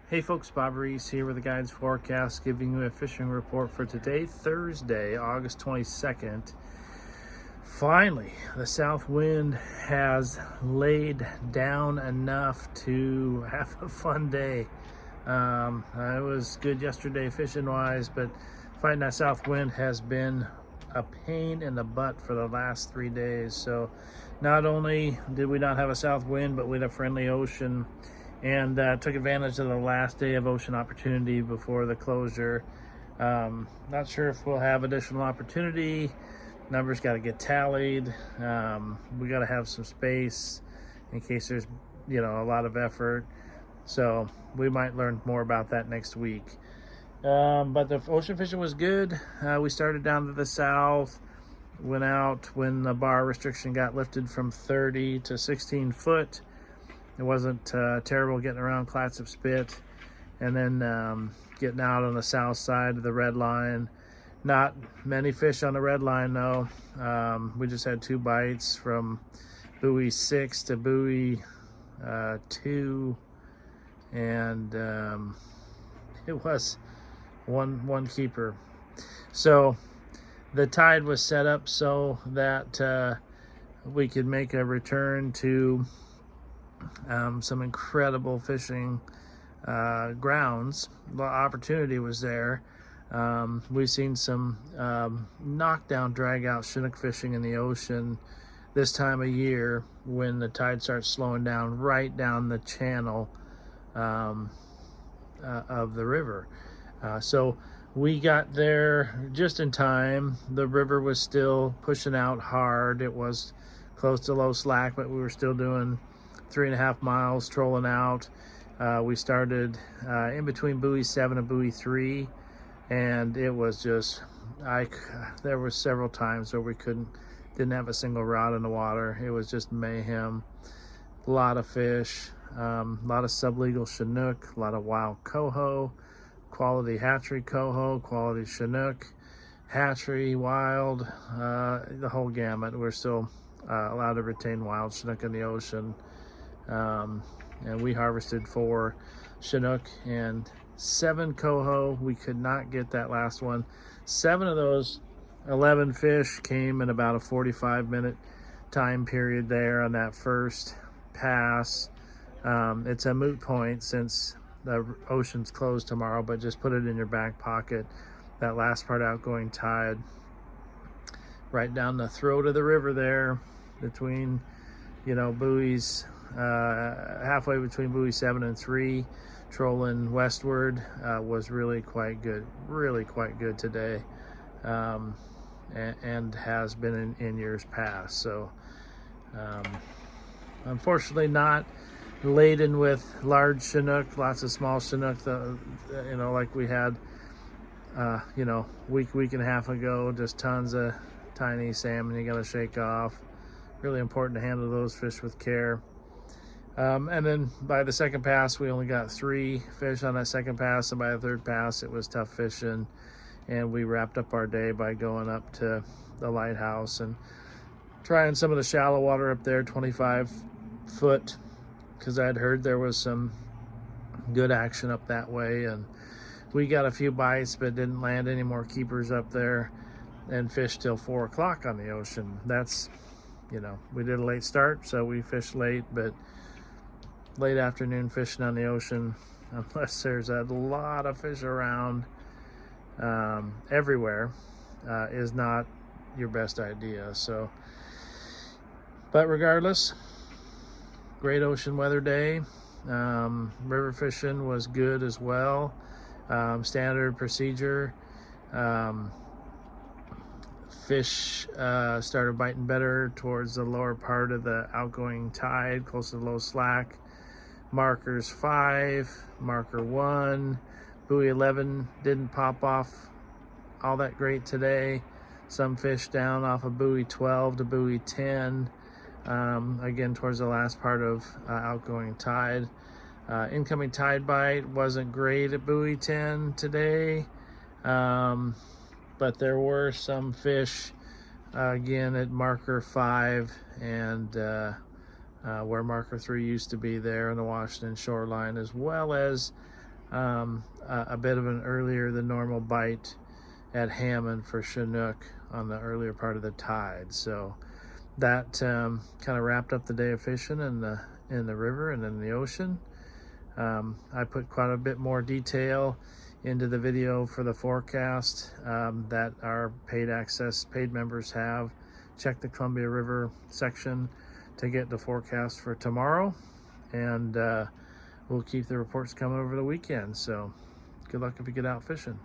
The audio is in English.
Hey folks, Bob Reese here with the Guides Forecast, giving you a fishing report for today, Thursday, August 22nd. Finally, the south wind has laid down enough to have a fun day. It was good yesterday fishing-wise, but fighting that south wind has been a pain in the butt for the last 3 days. So not only did we not have a south wind, but we had a friendly ocean, and took advantage of the last day of ocean opportunity before the closure. Not sure if we'll have additional opportunity. Numbers got to get tallied. We got to have some space in case there's a lot of effort, so we might learn more about that next week. But the ocean fishing was good. We started down to the south, went out when the bar restriction got lifted from 30 to 16 foot. It wasn't terrible getting around Clats of Spit, and then getting out on the south side of the red line. Not many fish on the red line though. We just had 2 bites from buoy 6 to buoy 2, and it was one keeper. So the tide was set up so that we could make a return to some incredible fishing grounds. The opportunity was there. We've seen some knockdown, drag out Chinook fishing in the ocean this time of year when the tide starts slowing down right down the channel of the river. So we got there just in time. The river was still pushing out hard. It was close to low slack, but we were still doing 3.5 miles trolling out. We started in between buoy 7 and buoy 3, and it was just there were several times where we didn't have a single rod in the water. It was just mayhem. A lot of fish, a lot of sublegal Chinook, a lot of wild coho, quality hatchery coho, quality Chinook, hatchery, wild, the whole gamut. We're still allowed to retain wild Chinook in the ocean. And we harvested 4 Chinook and 7 coho. We could not get that last one. 7 of those 11 fish came in about a 45-minute time period there on that first pass. It's a moot point since the ocean's closed tomorrow, but just put it in your back pocket. That last part, outgoing tide right down the throat of the river there between buoys, halfway between buoy 7 and 3, trolling westward, was really quite good today, and has been in years past. So unfortunately not laden with large Chinook, lots of small Chinook, like we had week and a half ago. Just tons of tiny salmon you got to shake off. Really important to handle those fish with care. And then by the second pass, we only got 3 fish on that second pass, and by the third pass, it was tough fishing, and we wrapped up our day by going up to the lighthouse and trying some of the shallow water up there, 25 foot, because I'd heard there was some good action up that way, and we got a few bites but didn't land any more keepers up there and fished till 4 o'clock on the ocean. That's we did a late start, so we fished late, but late afternoon fishing on the ocean, unless there's a lot of fish around everywhere, is not your best idea. So, but regardless, great ocean weather day. River fishing was good as well. Standard procedure. Fish started biting better towards the lower part of the outgoing tide, close to the low slack. Markers 5, marker 1, buoy 11 didn't pop off all that great today. Some fish down off of buoy 12 to buoy 10, again towards the last part of outgoing tide. Incoming tide bite wasn't great at buoy 10 today. But there were some fish again at marker 5 and where marker 3 used to be there in the Washington shoreline, as well as a bit of an earlier than normal bite at Hammond for Chinook on the earlier part of the tide. So that kind of wrapped up the day of fishing in the river and in the ocean. I put quite a bit more detail into the video for the forecast that our paid members have. Check the Columbia River section to get the forecast for tomorrow, and we'll keep the reports coming over the weekend. So good luck if you get out fishing.